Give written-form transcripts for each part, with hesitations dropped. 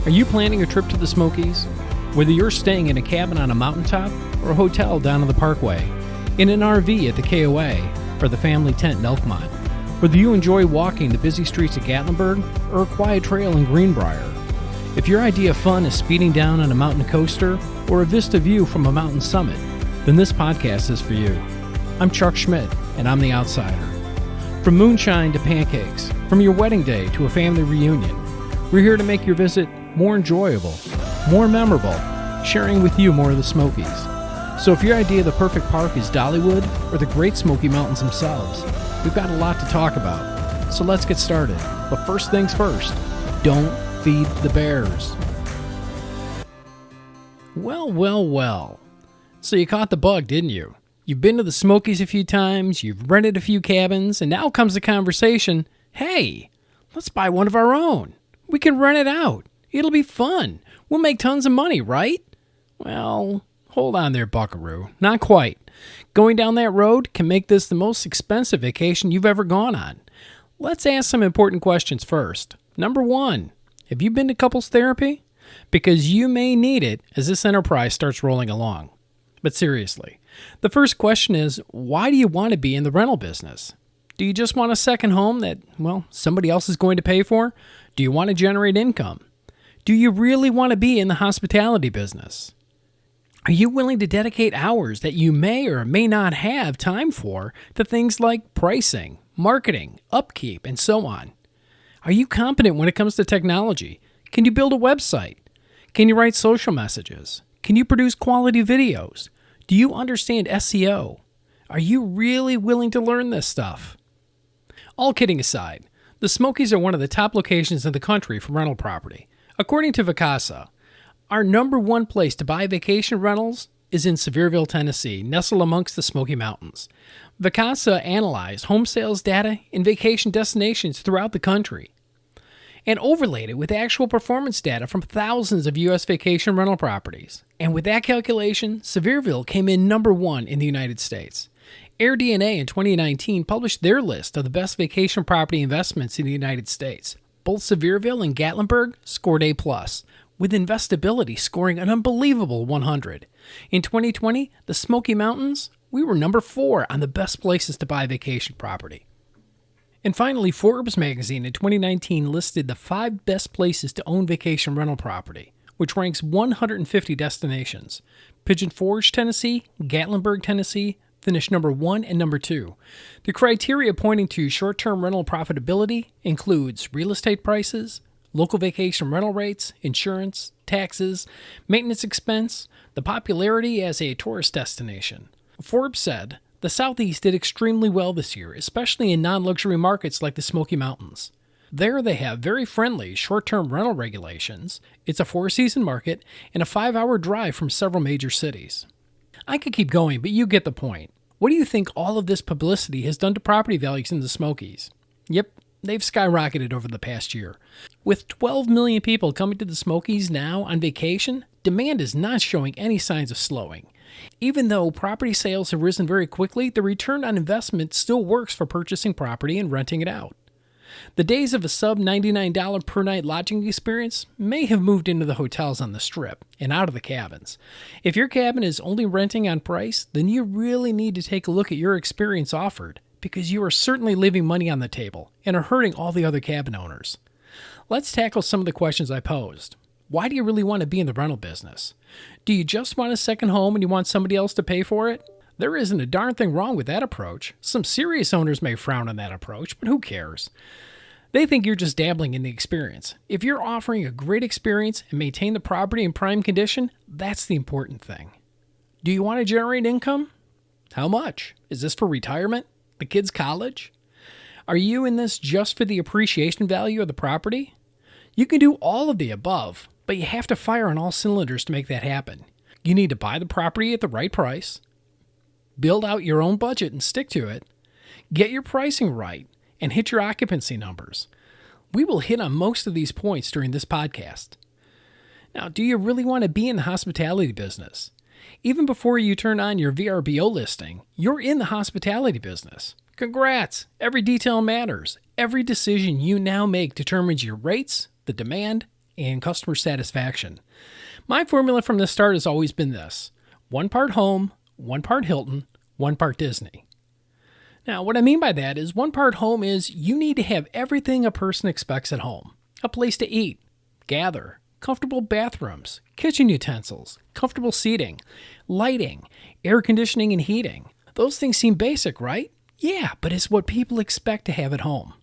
Are you planning a trip to the Smokies? Whether you're staying in a cabin on a mountaintop or a hotel down on the Parkway, in an RV at the KOA, or the family tent in Elkmont, whether you enjoy walking the busy streets of Gatlinburg or a quiet trail in Greenbrier, if your idea of fun is speeding down on a mountain coaster or a vista view from a mountain summit, then this podcast is for you. I'm Chuck Schmidt, and I'm the Outsider. From moonshine to pancakes, from your wedding day to a family reunion, we're here to make your visit more enjoyable, more memorable, sharing with you more of the Smokies. So if your idea of the perfect park is Dollywood or the Great Smoky Mountains themselves, we've got a lot to talk about. So let's get started. But first things first, don't feed the bears. Well. So you caught the bug, didn't you? You've been to the Smokies a few times, you've rented a few cabins, and now comes the conversation, hey, let's buy one of our own. We can rent it out. It'll be fun. We'll make tons of money, right? Well, hold on there, Buckaroo. Not quite. Going down that road can make this the most expensive vacation you've ever gone on. Let's ask some important questions first. Number one, have you been to couples therapy? Because you may need it as this enterprise starts rolling along. But seriously, the first question is, why do you want to be in the rental business? Do you just want a second home that, somebody else is going to pay for? Do you want to generate income? Do you really want to be in the hospitality business? Are you willing to dedicate hours that you may or may not have time for to things like pricing, marketing, upkeep, and so on? Are you competent when it comes to technology? Can you build a website? Can you write social messages? Can you produce quality videos? Do you understand SEO? Are you really willing to learn this stuff? All kidding aside, the Smokies are one of the top locations in the country for rental property. According to Vacasa, our number one place to buy vacation rentals is in Sevierville, Tennessee, nestled amongst the Smoky Mountains. Vacasa analyzed home sales data in vacation destinations throughout the country and overlaid it with actual performance data from thousands of U.S. vacation rental properties. And with that calculation, Sevierville came in number one in the United States. AirDNA in 2019 published their list of the best vacation property investments in the United States. Both Sevierville and Gatlinburg scored A+, with investability scoring an unbelievable 100. In 2020, the Smoky Mountains, we were number 4 on the best places to buy vacation property. And finally, Forbes magazine in 2019 listed the 5 best places to own vacation rental property, which ranks 150 destinations. Pigeon Forge, Tennessee, Gatlinburg, Tennessee, finished number 1 and number 2. The criteria pointing to short-term rental profitability includes real estate prices, local vacation rental rates, insurance, taxes, maintenance expense, the popularity as a tourist destination. Forbes said, the Southeast did extremely well this year, especially in non-luxury markets like the Smoky Mountains. There they have very friendly short-term rental regulations, it's a 4-season market, and a 5-hour drive from several major cities. I could keep going, but you get the point. What do you think all of this publicity has done to property values in the Smokies? Yep, they've skyrocketed over the past year. With 12 million people coming to the Smokies now on vacation, demand is not showing any signs of slowing. Even though property sales have risen very quickly, the return on investment still works for purchasing property and renting it out. The days of a sub-$99 per night lodging experience may have moved into the hotels on the Strip and out of the cabins. If your cabin is only renting on price, then you really need to take a look at your experience offered, because you are certainly leaving money on the table and are hurting all the other cabin owners. Let's tackle some of the questions I posed. Why do you really want to be in the rental business? Do you just want a second home and you want somebody else to pay for it? There isn't a darn thing wrong with that approach. Some serious owners may frown on that approach, but who cares? They think you're just dabbling in the experience. If you're offering a great experience and maintain the property in prime condition, that's the important thing. Do you want to generate income? How much? Is this for retirement? The kids' college? Are you in this just for the appreciation value of the property? You can do all of the above, but you have to fire on all cylinders to make that happen. You need to buy the property at the right price, build out your own budget and stick to it, get your pricing right, and hit your occupancy numbers. We will hit on most of these points during this podcast. Now, do you really want to be in the hospitality business? Even before you turn on your VRBO listing, you're in the hospitality business. Congrats! Every detail matters. Every decision you now make determines your rates, the demand, and customer satisfaction. My formula from the start has always been this: 1 part home, 1 part Hilton, 1 part Disney. Now, what I mean by that is 1 part home is you need to have everything a person expects at home. A place to eat, gather, comfortable bathrooms, kitchen utensils, comfortable seating, lighting, air conditioning and heating. Those things seem basic, right? Yeah, but it's what people expect to have at home.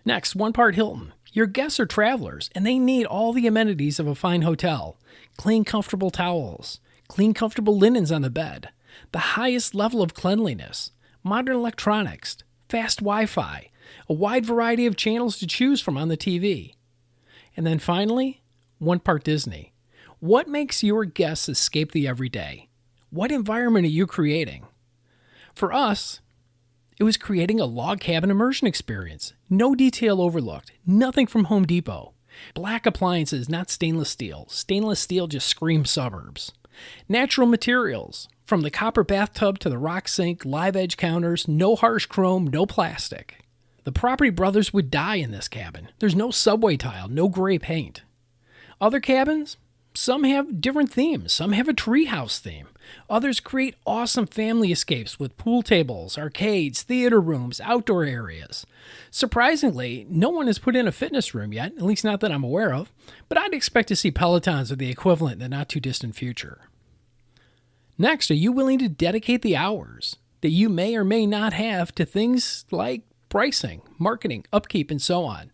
Next, 1 part Hilton. Your guests are travelers, and they need all the amenities of a fine hotel. Clean, comfortable towels, clean, comfortable linens on the bed, the highest level of cleanliness, modern electronics, fast Wi-Fi, a wide variety of channels to choose from on the TV. And then finally, 1 part Disney. What makes your guests escape the everyday? What environment are you creating? For us, it was creating a log cabin immersion experience. No detail overlooked. Nothing from Home Depot. Black appliances, not stainless steel. Stainless steel just screams suburbs. Natural materials. From the copper bathtub to the rock sink, live edge counters, no harsh chrome, no plastic. The Property Brothers would die in this cabin. There's no subway tile, no gray paint. Other cabins? Some have different themes. Some have a treehouse theme. Others create awesome family escapes with pool tables, arcades, theater rooms, outdoor areas. Surprisingly, no one has put in a fitness room yet, at least not that I'm aware of, but I'd expect to see Pelotons or the equivalent in the not-too-distant future. Next, are you willing to dedicate the hours that you may or may not have to things like pricing, marketing, upkeep, and so on?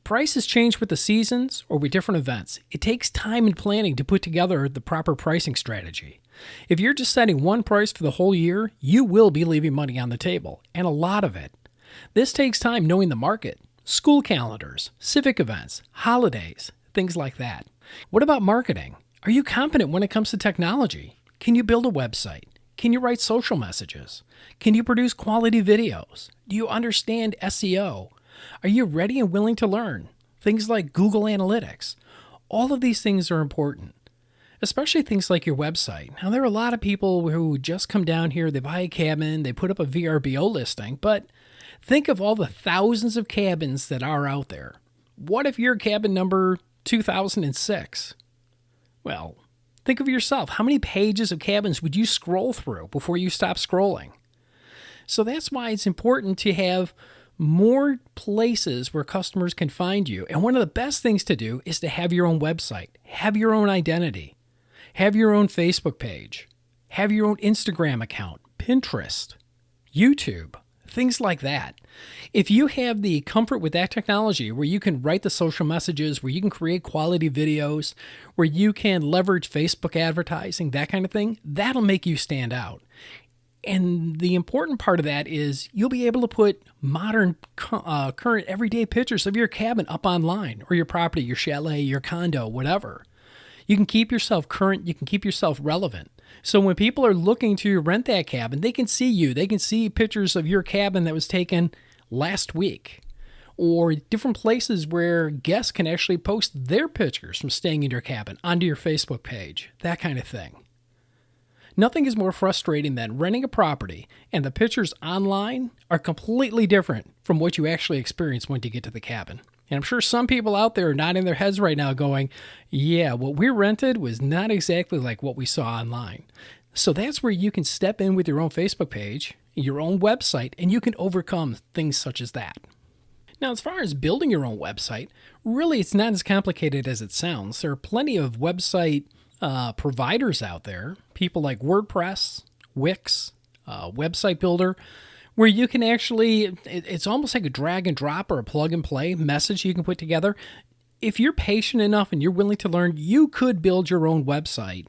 Prices change with the seasons or with different events. It takes time and planning to put together the proper pricing strategy. If you're just setting one price for the whole year, you will be leaving money on the table, and a lot of it. This takes time knowing the market, school calendars, civic events, holidays, things like that. What about marketing? Are you competent when it comes to technology? Can you build a website? Can you write social messages? Can you produce quality videos? Do you understand SEO? Are you ready and willing to learn? Things like Google Analytics. All of these things are important, especially things like your website. Now, there are a lot of people who just come down here, they buy a cabin, they put up a VRBO listing, but think of all the thousands of cabins that are out there. What if you're cabin number 2006? Well, think of yourself. How many pages of cabins would you scroll through before you stop scrolling? So that's why it's important to have more places where customers can find you. And one of the best things to do is to have your own website, have your own identity, have your own Facebook page, have your own Instagram account, Pinterest, YouTube, things like that. If you have the comfort with that technology where you can write the social messages, where you can create quality videos, where you can leverage Facebook advertising, that kind of thing, that'll make you stand out. And the important part of that is you'll be able to put modern, current, everyday pictures of your cabin up online, or your property, your chalet, your condo, whatever. You can keep yourself current. You can keep yourself relevant. So when people are looking to rent that cabin, they can see you. They can see pictures of your cabin that was taken last week, or different places where guests can actually post their pictures from staying in your cabin onto your Facebook page, that kind of thing. Nothing is more frustrating than renting a property and the pictures online are completely different from what you actually experience when you get to the cabin. And I'm sure some people out there are nodding their heads right now going, yeah, what we rented was not exactly like what we saw online. So that's where you can step in with your own Facebook page, your own website, and you can overcome things such as that. Now, as far as building your own website, really it's not as complicated as it sounds. There are plenty of website providers out there, people like WordPress, Wix, Website Builder, where you can actually, it's almost like a drag and drop or a plug and play message you can put together. If you're patient enough and you're willing to learn, you could build your own website,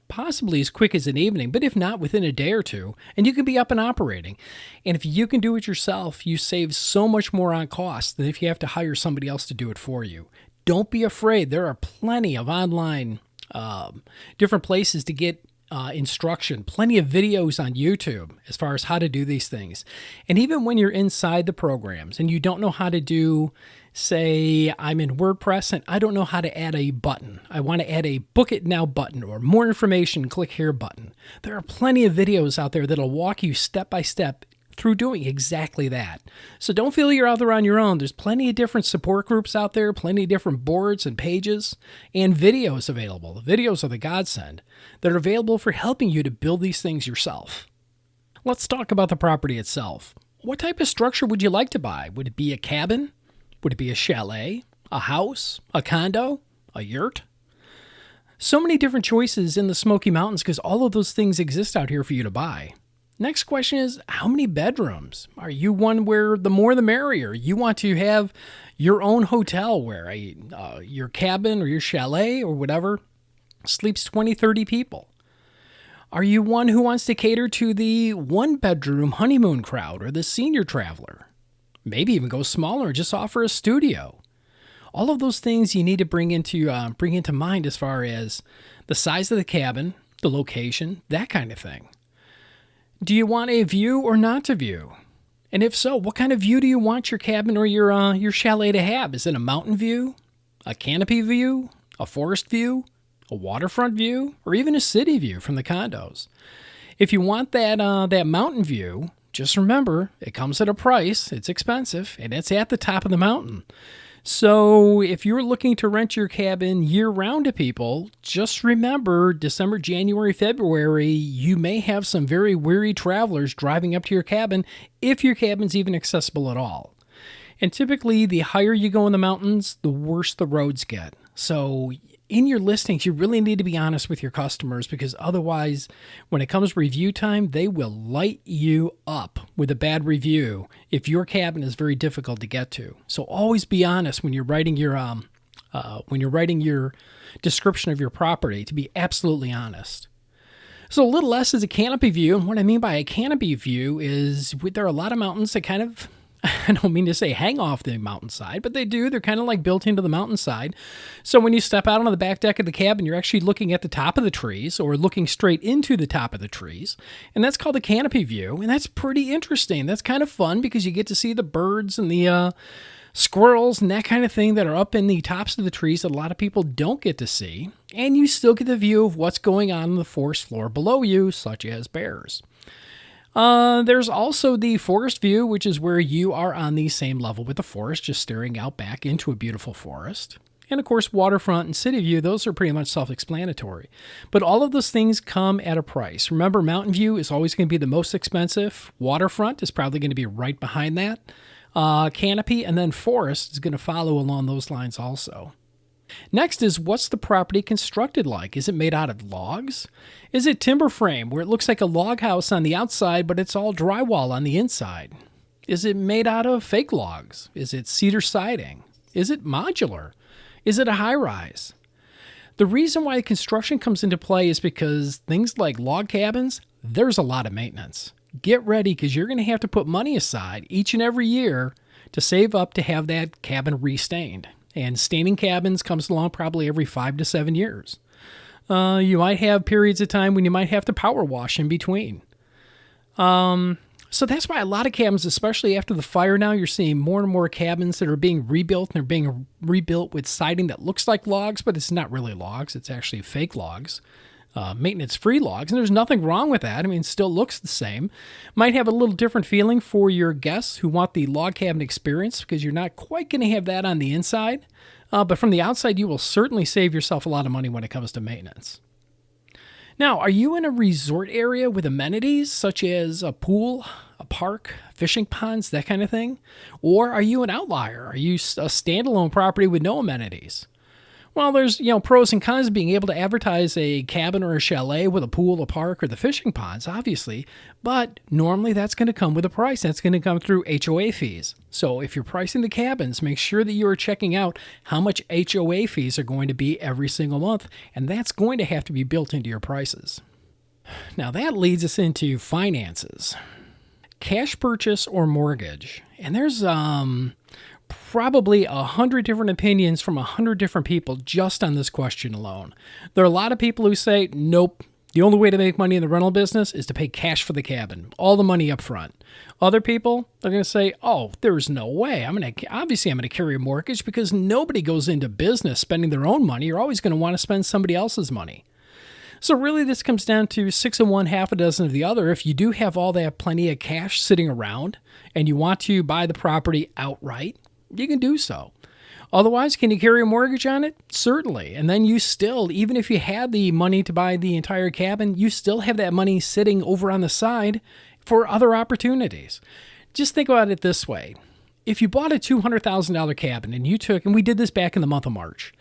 possibly as quick as an evening, but if not, within a day or two, and you can be up and operating. And if you can do it yourself, you save so much more on cost than if you have to hire somebody else to do it for you. Don't be afraid. There are plenty of online different places to get instruction, plenty of videos on YouTube as far as how to do these things. And even when you're inside the programs and you don't know how to do, say, I'm in WordPress and I don't know how to add a button. I want to add a book it now button or more information, click here button. There are plenty of videos out there that'll walk you step by step through doing exactly that. So don't feel you're out there on your own. There's plenty of different support groups out there, plenty of different boards and pages, and videos available. The videos are the godsend that are available for helping you to build these things yourself. Let's talk about the property itself. What type of structure would you like to buy? Would it be a cabin? Would it be a chalet? A house? A condo? A yurt? So many different choices in the Smoky Mountains because all of those things exist out here for you to buy. Next question is, how many bedrooms? Are you one where the more the merrier? You want to have your own hotel where your cabin or your chalet or whatever sleeps 20, 30 people? Are you one who wants to cater to the one-bedroom honeymoon crowd or the senior traveler? Maybe even go smaller, just offer a studio. All of those things you need to bring into mind as far as the size of the cabin, the location, that kind of thing. Do you want a view or not to view? And if so, what kind of view do you want your cabin or your chalet to have? Is it a mountain view, a canopy view, a forest view, a waterfront view, or even a city view from the condos? If you want that mountain view, just remember it comes at a price. It's expensive, and it's at the top of the mountain. So if you're looking to rent your cabin year-round to people, just remember December, January, February, you may have some very weary travelers driving up to your cabin if your cabin's even accessible at all. And typically, the higher you go in the mountains, the worse the roads get. So in your listings, you really need to be honest with your customers because otherwise, when it comes review time, they will light you up with a bad review if your cabin is very difficult to get to. So always be honest when you're writing your description of your property, to be absolutely honest. So a little less is a canopy view, and what I mean by a canopy view is there are a lot of mountains that kind of, I don't mean to say hang off the mountainside, but they do. They're kind of like built into the mountainside. So when you step out onto the back deck of the cabin, you're actually looking at the top of the trees or looking straight into the top of the trees. And that's called a canopy view. And that's pretty interesting. That's kind of fun because you get to see the birds and the squirrels and that kind of thing that are up in the tops of the trees that a lot of people don't get to see. And you still get the view of what's going on the forest floor below you, such as bears. There's also the forest view, which is where you are on the same level with the forest, just staring out back into a beautiful forest. And of course, waterfront and city view, those are pretty much self-explanatory. But all of those things come at a price. Remember, mountain view is always going to be the most expensive. Waterfront is probably going to be right behind that. Canopy and then forest is going to follow along those lines also. Next is, what's the property constructed like? Is it made out of logs? Is it timber frame where it looks like a log house on the outside, but it's all drywall on the inside? Is it made out of fake logs? Is it cedar siding? Is it modular? Is it a high-rise? The reason why construction comes into play is because things like log cabins, there's a lot of maintenance. Get ready because you're going to have to put money aside each and every year to save up to have that cabin restained. And staining cabins comes along probably every 5 to 7 years. You might have periods of time when you might have to power wash in between. So that's why a lot of cabins, especially after the fire now, you're seeing more and more cabins that are being rebuilt, and they're being rebuilt with siding that looks like logs, but it's not really logs. It's actually fake logs. Maintenance-free logs, and there's nothing wrong with that. I mean, it still looks the same. Might have a little different feeling for your guests who want the log cabin experience because you're not quite going to have that on the inside. But from the outside, you will certainly save yourself a lot of money when it comes to maintenance. Now, are you in a resort area with amenities such as a pool, a park, fishing ponds, that kind of thing? Or are you an outlier? Are you a standalone property with no amenities? Well, there's, pros and cons of being able to advertise a cabin or a chalet with a pool, a park, or the fishing ponds, obviously. But normally that's going to come with a price. That's going to come through HOA fees. So if you're pricing the cabins, make sure that you are checking out how much HOA fees are going to be every single month. And that's going to have to be built into your prices. Now that leads us into finances. Cash purchase or mortgage. And there's probably 100 different opinions from 100 different people just on this question alone. There are a lot of people who say, nope, the only way to make money in the rental business is to pay cash for the cabin, all the money up front. Other people are going to say, oh, there's no way. I'm going to carry a mortgage because nobody goes into business spending their own money. You're always going to want to spend somebody else's money. So really this comes down to 6 of one, half a dozen of the other. If you do have all that plenty of cash sitting around and you want to buy the property outright, you can do so. Otherwise, can you carry a mortgage on it? Certainly. And then you still, even if you had the money to buy the entire cabin, you still have that money sitting over on the side for other opportunities. Just think about it this way. If you bought a $200,000 cabin and we did this back in the month of March,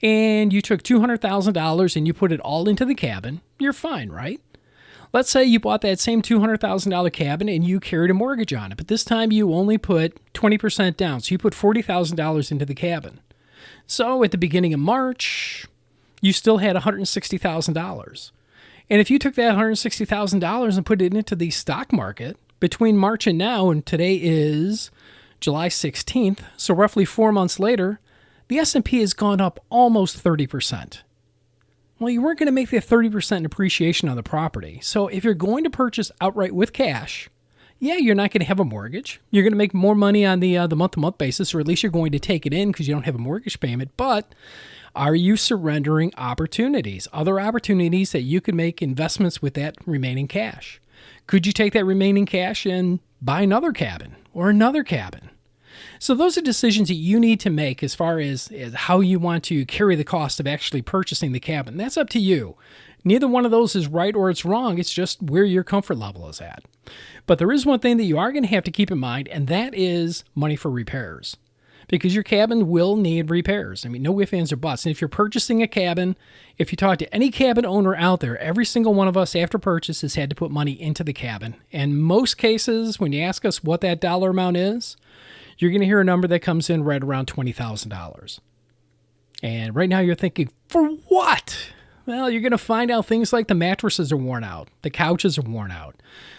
and you took $200,000 and you put it all into the cabin, you're fine, right? Let's say you bought that same $200,000 cabin and you carried a mortgage on it, but this time you only put 20% down, so you put $40,000 into the cabin. So at the beginning of March, you still had $160,000. And if you took that $160,000 and put it into the stock market between March and now, and today is July 16th, so roughly 4 months later, the S&P has gone up almost 30%. Well, you weren't going to make that 30% appreciation on the property. So if you're going to purchase outright with cash, yeah, you're not going to have a mortgage. You're going to make more money on the month-to-month basis, or at least you're going to take it in because you don't have a mortgage payment. But are you surrendering opportunities, other opportunities that you could make investments with that remaining cash? Could you take that remaining cash and buy another cabin or another cabin? So those are decisions that you need to make as far as how you want to carry the cost of actually purchasing the cabin. That's up to you. Neither one of those is right or it's wrong. It's just where your comfort level is at. But there is one thing that you are going to have to keep in mind, and that is money for repairs. Because your cabin will need repairs. I mean, no ifs, ands, or buts. And if you're purchasing a cabin, if you talk to any cabin owner out there, every single one of us after purchase has had to put money into the cabin. And most cases, when you ask us what that dollar amount is, you're going to hear a number that comes in right around $20,000. And right now you're thinking, for what? Well, you're going to find out things like the mattresses are worn out, the couches are worn out,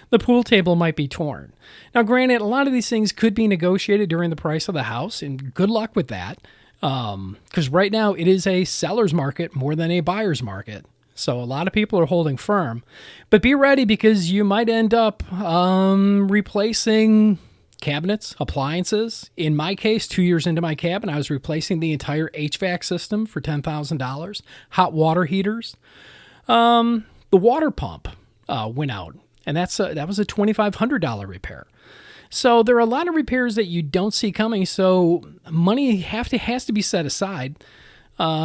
the pool table might be torn. Now, granted, a lot of these things could be negotiated during the price of the house, and good luck with that, because right now it is a seller's market more than a buyer's market. So a lot of people are holding firm. But be ready, because you might end up replacing cabinets, appliances. In my case, 2 years into my cabin, I was replacing the entire HVAC system for $10,000. Hot water heaters. The water pump went out, and that was a $2,500 repair. So there are a lot of repairs that you don't see coming. So money has to be set aside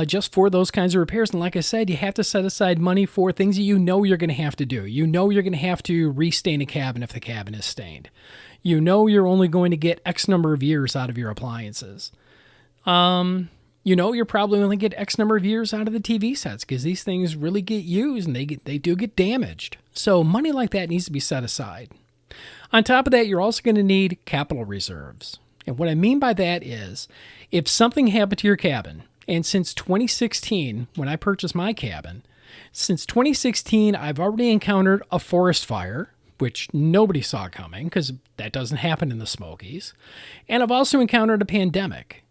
just for those kinds of repairs. And like I said, you have to set aside money for things that you know you're going to have to do. You know you're going to have to restain a cabin if the cabin is stained. You know you're only going to get X number of years out of your appliances. You know you're probably only get X number of years out of the TV sets because these things really get used and they do get damaged. So money like that needs to be set aside. On top of that, you're also going to need capital reserves. And what I mean by that is, if something happened to your cabin, and since 2016, when I purchased my cabin, since 2016, I've already encountered a forest fire, which nobody saw coming because that doesn't happen in the Smokies. And I've also encountered a pandemic.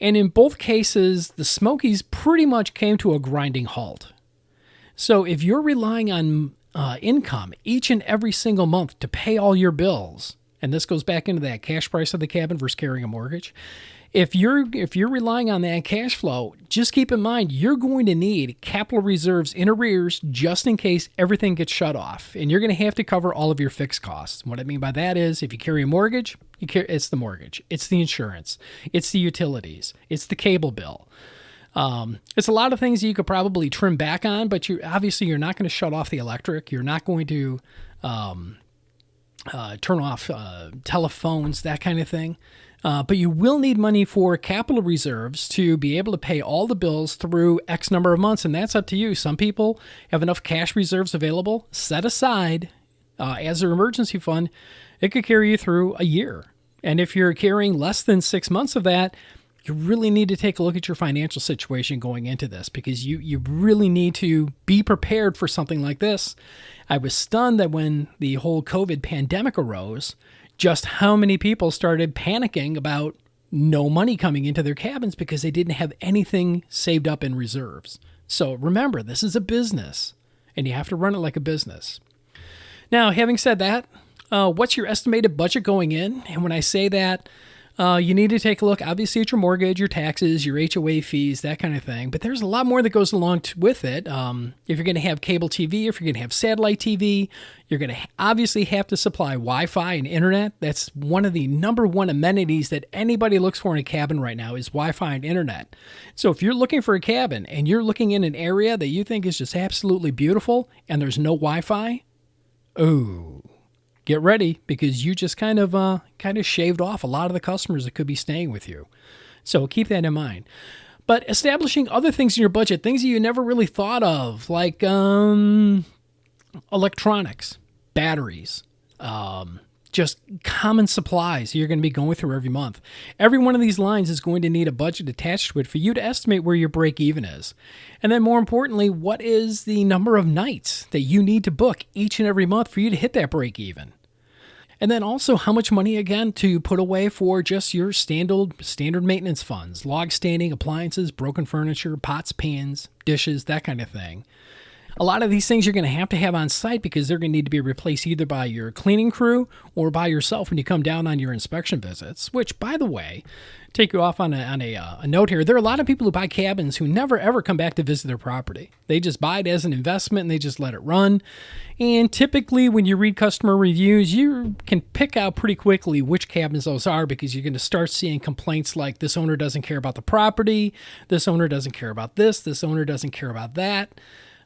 And in both cases, the Smokies pretty much came to a grinding halt. So if you're relying on income each and every single month to pay all your bills, and this goes back into that cash price of the cabin versus carrying a mortgage, if you're relying on that cash flow, just keep in mind you're going to need capital reserves in arrears just in case everything gets shut off, and you're going to have to cover all of your fixed costs. What I mean by that is, if you carry a mortgage, it's the mortgage, it's the insurance, it's the utilities, it's the cable bill. It's a lot of things that you could probably trim back on, but you're not going to shut off the electric. You're not going to turn off telephones, that kind of thing. But you will need money for capital reserves to be able to pay all the bills through X number of months, and that's up to you. Some people have enough cash reserves available, set aside as an emergency fund. It could carry you through a year. And if you're carrying less than 6 months of that, you really need to take a look at your financial situation going into this, because you really need to be prepared for something like this. I was stunned that when the whole COVID pandemic arose, just how many people started panicking about no money coming into their cabins because they didn't have anything saved up in reserves. So remember, this is a business, and you have to run it like a business. Now, having said that, what's your estimated budget going in? And when I say that, You need to take a look, obviously, at your mortgage, your taxes, your HOA fees, that kind of thing. But there's a lot more that goes along with it. If you're going to have cable TV, if you're going to have satellite TV, you're going to obviously have to supply Wi-Fi and internet. That's one of the number one amenities that anybody looks for in a cabin right now is Wi-Fi and internet. So if you're looking for a cabin and you're looking in an area that you think is just absolutely beautiful and there's no Wi-Fi, oh, get ready, because you just kind of shaved off a lot of the customers that could be staying with you. So keep that in mind. But establishing other things in your budget, things that you never really thought of, like electronics, batteries, just common supplies you're going to be going through every month. Every one of these lines is going to need a budget attached to it for you to estimate where your break even is. And then more importantly, what is the number of nights that you need to book each and every month for you to hit that break even? And then also how much money, again, to put away for just your standard maintenance funds, log standing, appliances, broken furniture, pots, pans, dishes, that kind of thing. A lot of these things you're going to have on site because they're going to need to be replaced either by your cleaning crew or by yourself when you come down on your inspection visits, which, by the way, take you off on a note here. There are a lot of people who buy cabins who never, ever come back to visit their property. They just buy it as an investment and they just let it run. And typically when you read customer reviews, you can pick out pretty quickly which cabins those are because you're going to start seeing complaints like this owner doesn't care about the property, this owner doesn't care about this owner doesn't care about that.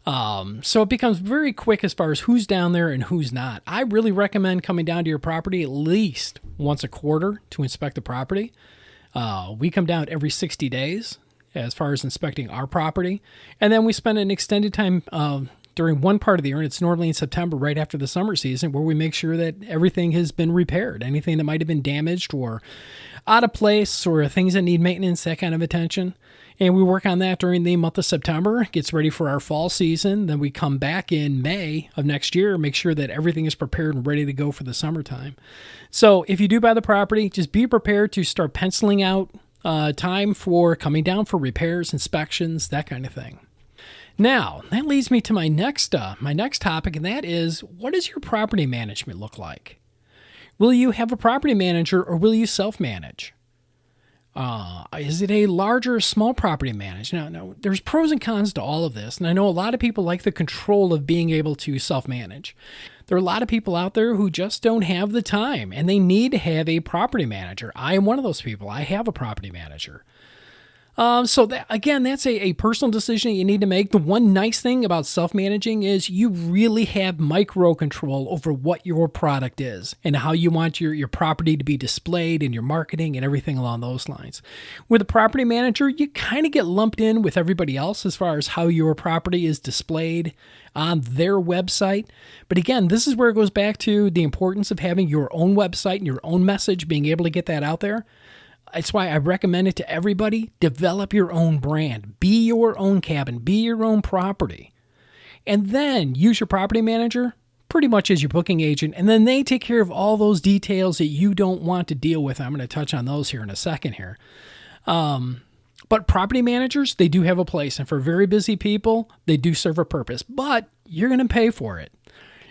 So it becomes very quick as far as who's down there and who's not. I really recommend coming down to your property at least once a quarter to inspect the property. We come down every 60 days as far as inspecting our property. And then we spend an extended time during one part of the year, and it's normally in September right after the summer season, where we make sure that everything has been repaired. Anything that might have been damaged or out of place or things that need maintenance, that kind of attention. And we work on that during the month of September, gets ready for our fall season. Then we come back in May of next year, make sure that everything is prepared and ready to go for the summertime. So if you do buy the property, just be prepared to start penciling out time for coming down for repairs, inspections, that kind of thing. Now, that leads me to my next topic, and that is, what does your property management look like? Will you have a property manager or will you self-manage? Is it a large or a small property manage? Now, there's pros and cons to all of this, and I know a lot of people like the control of being able to self-manage. There are a lot of people out there who just don't have the time, and they need to have a property manager. I am one of those people. I have a property manager. So that's a personal decision that you need to make. The one nice thing about self-managing is you really have micro control over what your product is and how you want your property to be displayed and your marketing and everything along those lines. With a property manager, you kind of get lumped in with everybody else as far as how your property is displayed on their website. But again, this is where it goes back to the importance of having your own website and your own message, being able to get that out there. That's why I recommend it to everybody. Develop your own brand. Be your own cabin. Be your own property. And then use your property manager pretty much as your booking agent. And then they take care of all those details that you don't want to deal with. I'm going to touch on those here in a second here. But property managers, they do have a place. And for very busy people, they do serve a purpose. But you're going to pay for it.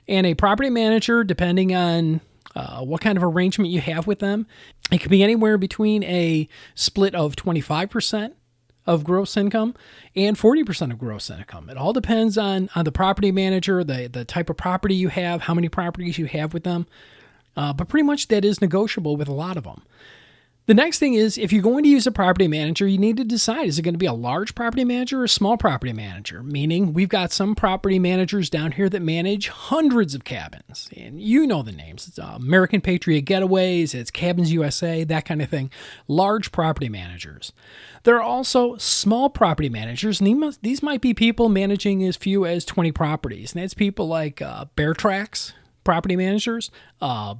And a property manager, depending on what kind of arrangement you have with them, it could be anywhere between a split of 25% of gross income and 40% of gross income. It all depends on the property manager, the type of property you have, how many properties you have with them. But pretty much that is negotiable with a lot of them. The next thing is, if you're going to use a property manager, you need to decide, is it going to be a large property manager or a small property manager? Meaning, we've got some property managers down here that manage hundreds of cabins. And you know the names. It's American Patriot Getaways, it's Cabins USA, that kind of thing. Large property managers. There are also small property managers, and these might be people managing as few as 20 properties. And that's people like Bear Tracks property managers,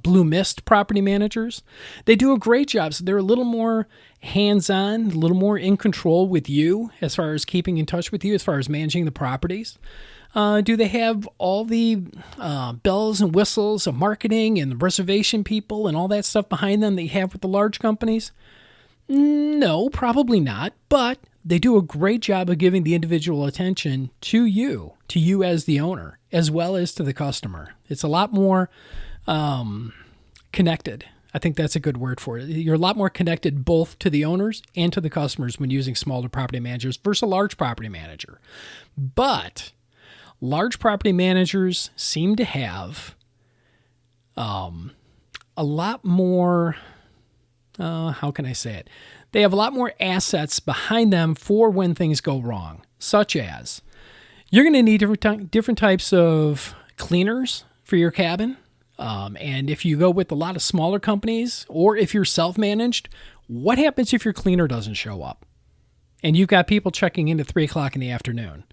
Blue Mist property managers. They do a great job. So they're a little more hands-on, a little more in control with you as far as keeping in touch with you, as far as managing the properties. Do they have all the bells and whistles of marketing and the reservation people and all that stuff behind them that you have with the large companies? No, probably not. But they do a great job of giving the individual attention to you as the owner, as well as to the customer. It's a lot more connected. I think that's a good word for it. You're a lot more connected both to the owners and to the customers when using smaller property managers versus a large property manager. But large property managers seem to have a lot more, how can I say it? They have a lot more assets behind them for when things go wrong, such as you're going to need different types of cleaners for your cabin. And if you go with a lot of smaller companies, or if you're self-managed, what happens if your cleaner doesn't show up and you've got people checking in at 3 o'clock in the afternoon?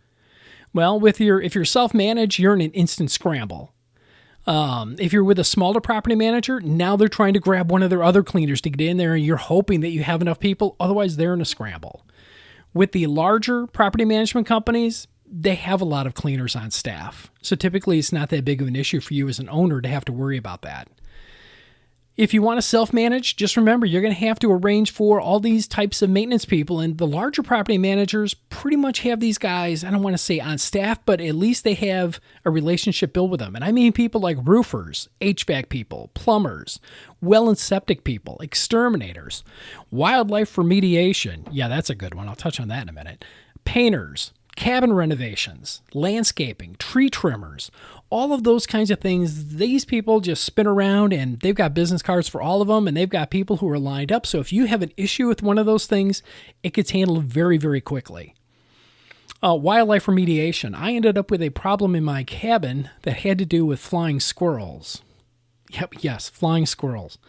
Well, if you're self-managed, you're in an instant scramble. If you're with a smaller property manager, now they're trying to grab one of their other cleaners to get in there, and you're hoping that you have enough people. Otherwise, they're in a scramble. With the larger property management companies, they have a lot of cleaners on staff. So typically, it's not that big of an issue for you as an owner to have to worry about that. If you want to self-manage, just remember you're going to have to arrange for all these types of maintenance people, and the larger property managers pretty much have these guys, I don't want to say on staff, but at least they have a relationship built with them. And I mean people like roofers, HVAC people, plumbers, well and septic people, exterminators, wildlife remediation. Yeah, that's a good one. I'll touch on that in a minute. Painters, cabin renovations, landscaping, tree trimmers, all of those kinds of things. These people just spin around, and they've got business cards for all of them, and they've got people who are lined up. So if you have an issue with one of those things, it gets handled very, very quickly. Wildlife remediation. I ended up with a problem in my cabin that had to do with flying squirrels. Yep, yes, flying squirrels.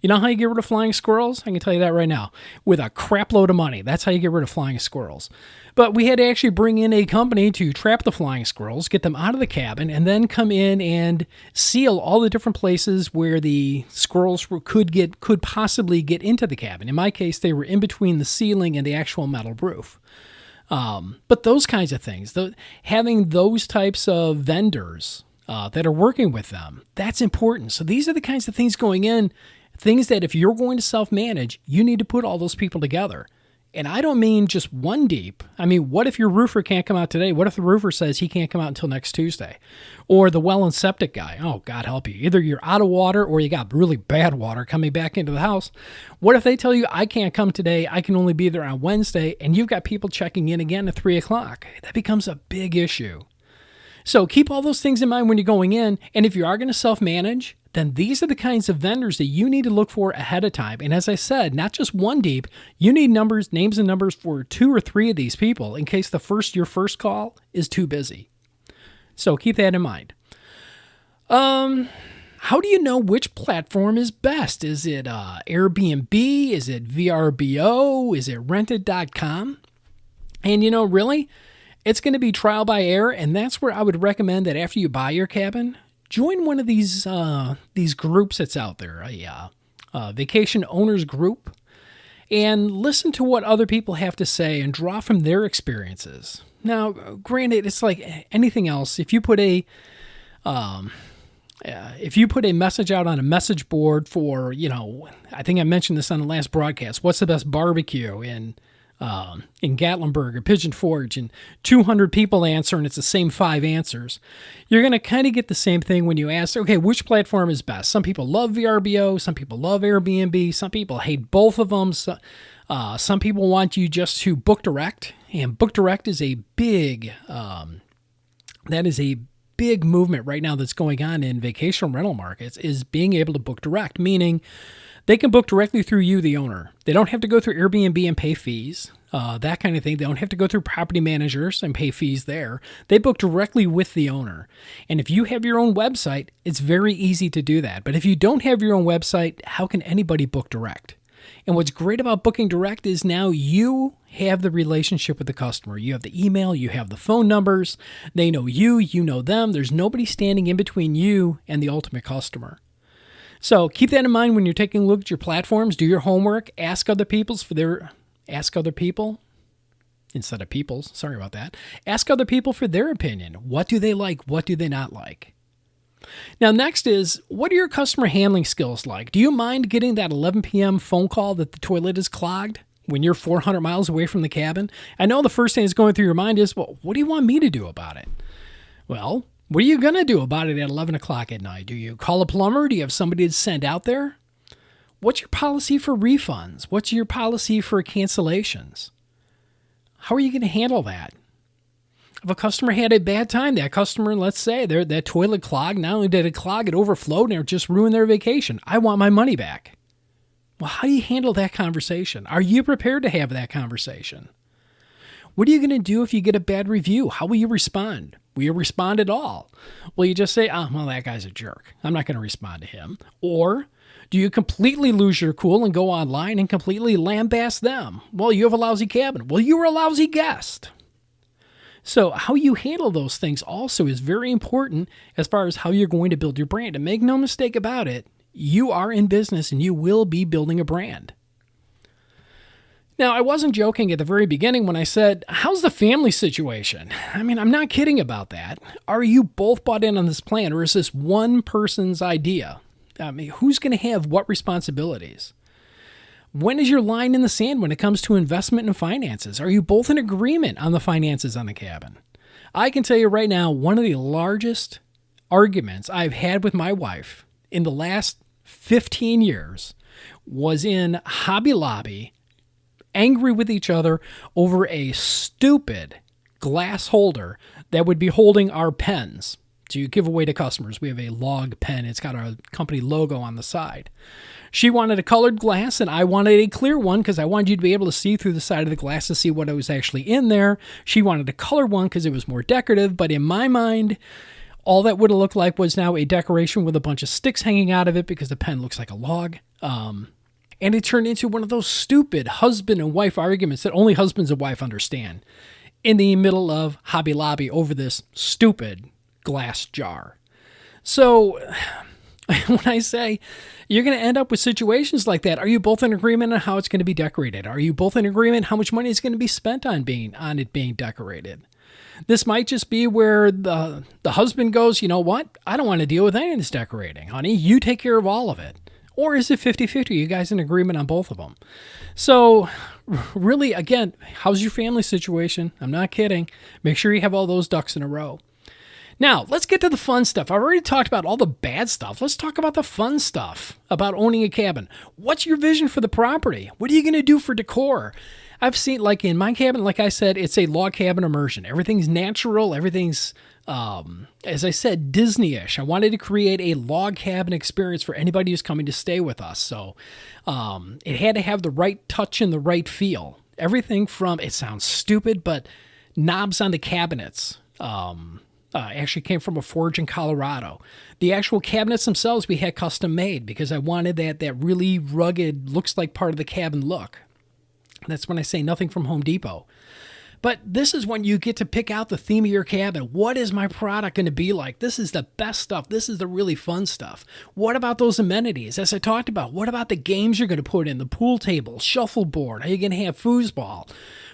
You know how you get rid of flying squirrels? I can tell you that right now. With a crap load of money. That's how you get rid of flying squirrels. But we had to actually bring in a company to trap the flying squirrels, get them out of the cabin, and then come in and seal all the different places where the squirrels could possibly get into the cabin. In my case, they were in between the ceiling and the actual metal roof. But those kinds of things, having those types of vendors that are working with them, that's important. So these are the kinds of things going in, things that if you're going to self-manage, you need to put all those people together. And I don't mean just one deep. I mean, what if your roofer can't come out today? What if the roofer says he can't come out until next Tuesday? Or the well and septic guy. Oh, God help you. Either you're out of water or you got really bad water coming back into the house. What if they tell you, I can't come today, I can only be there on Wednesday, and you've got people checking in again at 3 o'clock? That becomes a big issue. So keep all those things in mind when you're going in. And if you are going to self-manage, then these are the kinds of vendors that you need to look for ahead of time. And as I said, not just one deep, you need names and numbers for 2 or 3 of these people in case your first call is too busy. So keep that in mind. How do you know which platform is best? Is it Airbnb? Is it VRBO? Is it rented.com? And really, it's going to be trial by error, and that's where I would recommend that after you buy your cabin, join one of these groups that's out there, a vacation owners group, and listen to what other people have to say and draw from their experiences. Now, granted, it's like anything else. If you put a message out on a message board for, I think I mentioned this on the last broadcast, what's the best barbecue in Gatlinburg or Pigeon Forge, and 200 people answer and it's the same 5 answers, you're going to kind of get the same thing when you ask, okay, which platform is best? Some people love VRBO, some people love Airbnb, some people hate both of them. Some people want you just to book direct, and book direct is a big movement right now that's going on in vacation rental markets, is being able to book direct, meaning they can book directly through you, the owner. They don't have to go through Airbnb and pay fees, that kind of thing. They don't have to go through property managers and pay fees there. They book directly with the owner. And if you have your own website, it's very easy to do that. But if you don't have your own website, how can anybody book direct? And what's great about booking direct is now you have the relationship with the customer. You have the email, you have the phone numbers. They know you, you know them. There's nobody standing in between you and the ultimate customer. So keep that in mind when you're taking a look at your platforms. Do your homework. Ask other people instead of people's. Sorry about that. Ask other people for their opinion. What do they like? What do they not like? Now, next is, what are your customer handling skills like? Do you mind getting that 11 p.m. phone call that the toilet is clogged when you're 400 miles away from the cabin? I know the first thing that's going through your mind is, well, what do you want me to do about it? Well, what are you going to do about it at 11 o'clock at night? Do you call a plumber? Do you have somebody to send out there? What's your policy for refunds? What's your policy for cancellations? How are you going to handle that? If a customer had a bad time, that customer, let's say, that toilet clogged, not only did it clog, it overflowed and it just ruined their vacation. I want my money back. Well, how do you handle that conversation? Are you prepared to have that conversation? What are you going to do if you get a bad review? How will you respond? Will you respond at all? Will you just say, well, that guy's a jerk. I'm not going to respond to him. Or do you completely lose your cool and go online and completely lambaste them? Well, you have a lousy cabin. Well, you were a lousy guest. So how you handle those things also is very important as far as how you're going to build your brand. And make no mistake about it, you are in business and you will be building a brand. Now, I wasn't joking at the very beginning when I said, how's the family situation? I mean, I'm not kidding about that. Are you both bought in on this plan, or is this one person's idea? I mean, who's going to have what responsibilities? When is your line in the sand when it comes to investment and finances? Are you both in agreement on the finances on the cabin? I can tell you right now, one of the largest arguments I've had with my wife in the last 15 years was in Hobby Lobby, angry with each other over a stupid glass holder that would be holding our pens to give away to customers. We have a log pen. It's got our company logo on the side. She wanted a colored glass, and I wanted a clear one because I wanted you to be able to see through the side of the glass to see what was actually in there. She wanted a colored one because it was more decorative, but in my mind, all that would have looked like was now a decoration with a bunch of sticks hanging out of it because the pen looks like a log. And it turned into one of those stupid husband and wife arguments that only husbands and wife understand in the middle of Hobby Lobby over this stupid glass jar. So when I say you're going to end up with situations like that, are you both in agreement on how it's going to be decorated? Are you both in agreement how much money is going to be spent on it being decorated? This might just be where the husband goes, you know what? I don't want to deal with any of this decorating, honey. You take care of all of it. Or is it 50-50? You guys in agreement on both of them? So really, again, how's your family situation? I'm not kidding. Make sure you have all those ducks in a row. Now, let's get to the fun stuff. I've already talked about all the bad stuff. Let's talk about the fun stuff about owning a cabin. What's your vision for the property? What are you going to do for decor? I've seen, like in my cabin, like I said, it's a log cabin immersion. Everything's natural. Everything's, as I said, Disney-ish. I wanted to create a log cabin experience for anybody who's coming to stay with us. So it had to have the right touch and the right feel. Everything from, it sounds stupid, but knobs on the cabinets. Actually came from a forge in Colorado. The actual cabinets themselves we had custom made because I wanted that really rugged, looks like part of the cabin look. That's when I say nothing from Home Depot. But this is when you get to pick out the theme of your cabin. What is my product going to be like? This is the best stuff. This is the really fun stuff. What about those amenities? As I talked about, what about the games you're going to put in? The pool table, shuffleboard. Are you going to have foosball?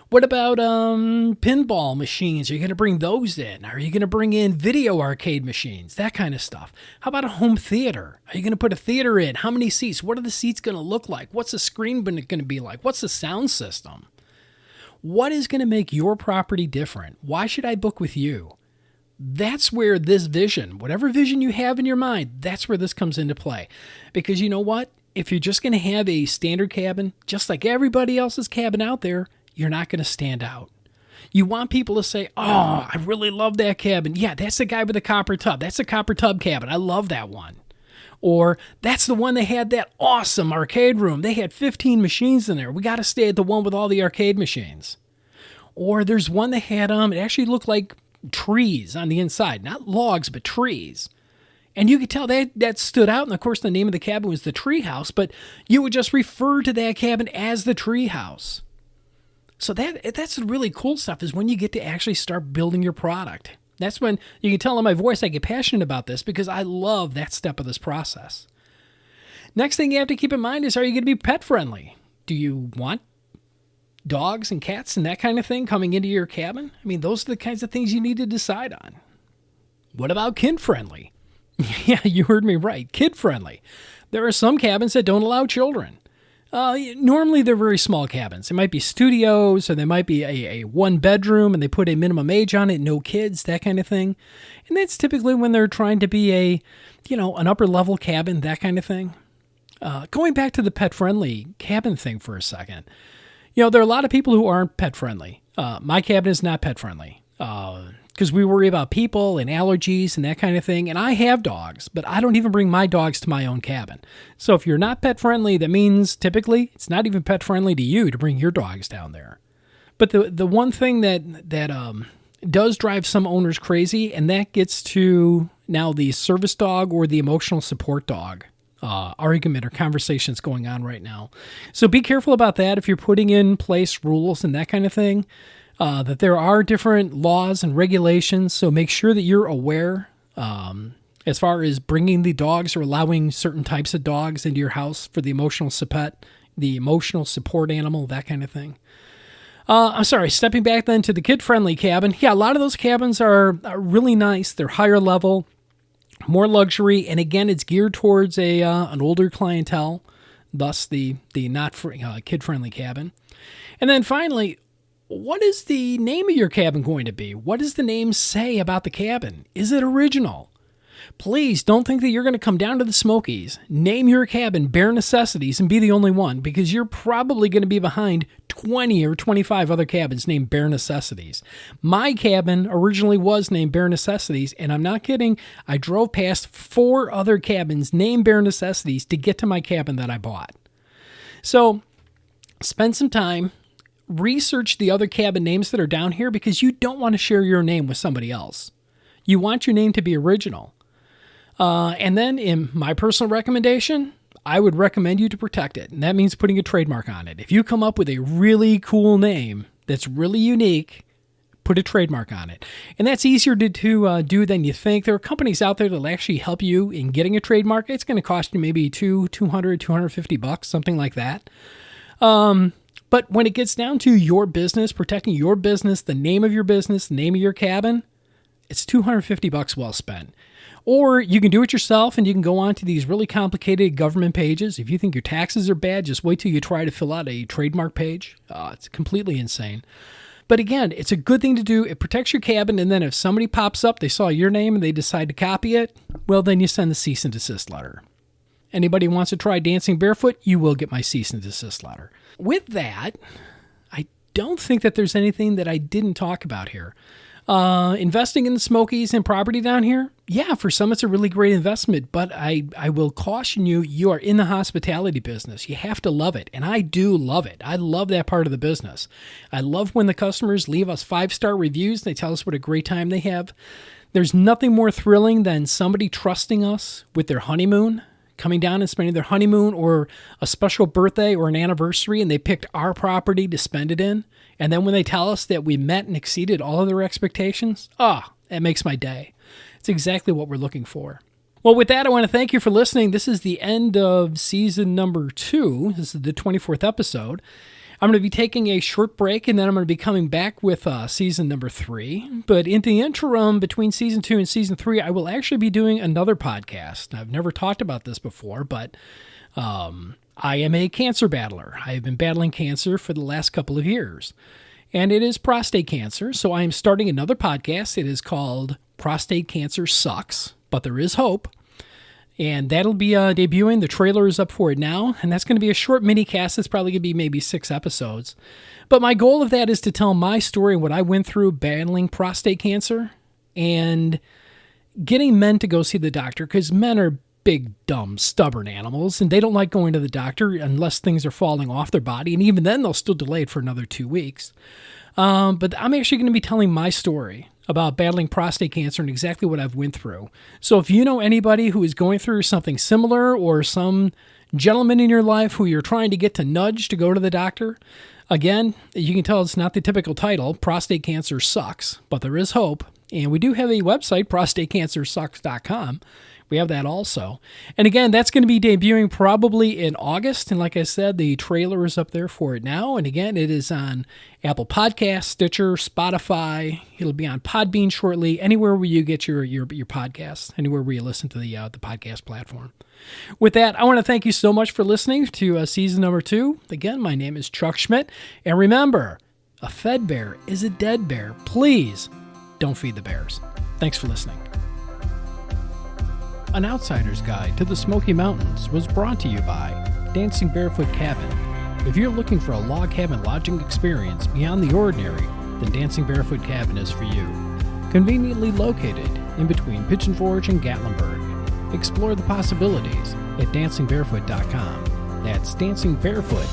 What about pinball machines? Are you going to bring those in? Are you going to bring in video arcade machines? That kind of stuff. How about a home theater? Are you going to put a theater in? How many seats? What are the seats going to look like? What's the screen going to be like? What's the sound system? What is going to make your property different? Why should I book with you? That's where this vision, whatever vision you have in your mind, that's where this comes into play. Because you know what? If you're just going to have a standard cabin, just like everybody else's cabin out there, you're not going to stand out. You want people to say, oh, I really love that cabin. Yeah, that's the guy with the copper tub. That's the copper tub cabin. I love that one. Or that's the one that had that awesome arcade room. They had 15 machines in there. We got to stay at the one with all the arcade machines. Or there's one that had, it actually looked like trees on the inside. Not logs, but trees. And you could tell that stood out. And of course, the name of the cabin was the Tree House. But you would just refer to that cabin as the Tree House. So that's the really cool stuff is when you get to actually start building your product. That's when you can tell in my voice I get passionate about this because I love that step of this process. Next thing you have to keep in mind is, are you going to be pet friendly? Do you want dogs and cats and that kind of thing coming into your cabin? I mean, those are the kinds of things you need to decide on. What about kid friendly? Yeah, you heard me right. Kid friendly. There are some cabins that don't allow children. Normally, they're very small cabins. They might be studios, or they might be a one bedroom, and they put a minimum age on it, no kids, that kind of thing. And that's typically when they're trying to be an upper level cabin, that kind of thing. Going back to the pet-friendly cabin thing for a second, there are a lot of people who aren't pet-friendly. My cabin is not pet-friendly because we worry about people and allergies and that kind of thing. And I have dogs, but I don't even bring my dogs to my own cabin. So if you're not pet-friendly, that means typically it's not even pet-friendly to you to bring your dogs down there. But the one thing that does drive some owners crazy, and that gets to now the service dog or the emotional support dog argument or conversations going on right now. So be careful about that if you're putting in place rules and that kind of thing, that there are different laws and regulations. So make sure that you're aware as far as bringing the dogs or allowing certain types of dogs into your house for the emotional support animal, that kind of thing. I'm sorry, stepping back then to the kid-friendly cabin. Yeah, a lot of those cabins are really nice. They're higher level, more luxury, and again, it's geared towards an older clientele, thus the not kid-friendly cabin. And then finally, what is the name of your cabin going to be? What does the name say about the cabin? Is it original? Please don't think that you're going to come down to the Smokies, name your cabin Bare Necessities, and be the only one, because you're probably going to be behind 20 or 25 other cabins named Bare Necessities. My cabin originally was named Bare Necessities, and I'm not kidding. I drove past 4 other cabins named Bare Necessities to get to my cabin that I bought. So spend some time, research the other cabin names that are down here, because you don't want to share your name with somebody else. You want your name to be original. And then in my personal recommendation, I would recommend you to protect it. And that means putting a trademark on it. If you come up with a really cool name that's really unique, put a trademark on it. And that's easier to do than you think. There are companies out there that will actually help you in getting a trademark. It's going to cost you maybe $250, something like that. But when it gets down to your business, protecting your business, the name of your business, the name of your cabin, it's $250 well spent. Or you can do it yourself, and you can go on to these really complicated government pages. If you think your taxes are bad, just wait till you try to fill out a trademark page. It's completely insane. But again, it's a good thing to do. It protects your cabin, and then if somebody pops up, they saw your name, and they decide to copy it, well, then you send the cease and desist letter. Anybody who wants to try dancing barefoot, you will get my cease and desist letter. With that, I don't think that there's anything that I didn't talk about here. Investing in the Smokies and property down here, yeah, for some it's a really great investment, but I will caution you, you are in the hospitality business. You have to love it, and I do love it. I love that part of the business. I love when the customers leave us 5-star reviews. They tell us what a great time they have. There's nothing more thrilling than somebody trusting us with their honeymoon, coming down and spending their honeymoon or a special birthday or an anniversary, and they picked our property to spend it in. And then when they tell us that we met and exceeded all of their expectations, it makes my day. It's exactly what we're looking for. Well, with that, I want to thank you for listening. This is the end of season number 2. This is the 24th episode. I'm going to be taking a short break, and then I'm going to be coming back with season number 3. But in the interim, between season 2 and season 3, I will actually be doing another podcast. I've never talked about this before, but I am a cancer battler. I have been battling cancer for the last couple of years, and it is prostate cancer. So I am starting another podcast. It is called Prostate Cancer Sucks, but There Is Hope. And that'll be debuting. The trailer is up for it now, and that's going to be a short mini cast. It's probably going to be maybe 6 episodes. But my goal of that is to tell my story and what I went through battling prostate cancer and getting men to go see the doctor, because men are big, dumb, stubborn animals, and they don't like going to the doctor unless things are falling off their body, and even then they'll still delay it for another 2 weeks. But I'm actually going to be telling my story about battling prostate cancer and exactly what I've went through. So if you know anybody who is going through something similar, or some gentleman in your life who you're trying to get to nudge to go to the doctor, again, you can tell it's not the typical title, Prostate Cancer Sucks, but There Is Hope. And we do have a website, prostatecancersucks.com. We have that also. And again, that's going to be debuting probably in August. And like I said, the trailer is up there for it now. And again, it is on Apple Podcasts, Stitcher, Spotify. It'll be on Podbean shortly, anywhere where you get your podcasts, anywhere where you listen to the podcast platform. With that, I want to thank you so much for listening to season number 2. Again, my name is Chuck Schmidt. And remember, a fed bear is a dead bear. Please don't feed the bears. Thanks for listening. An outsider's guide to the Smoky Mountains was brought to you by Dancing Barefoot Cabin. If you're looking for a log cabin lodging experience beyond the ordinary, then Dancing Barefoot Cabin is for you. Conveniently located in between Pigeon Forge and Gatlinburg. Explore the possibilities at dancingbarefoot.com. That's dancingbarefoot,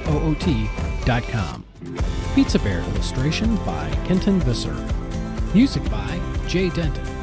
BEARFOOT.com. Pizza Bear illustration by Kenton Visser. Music by Jay Denton.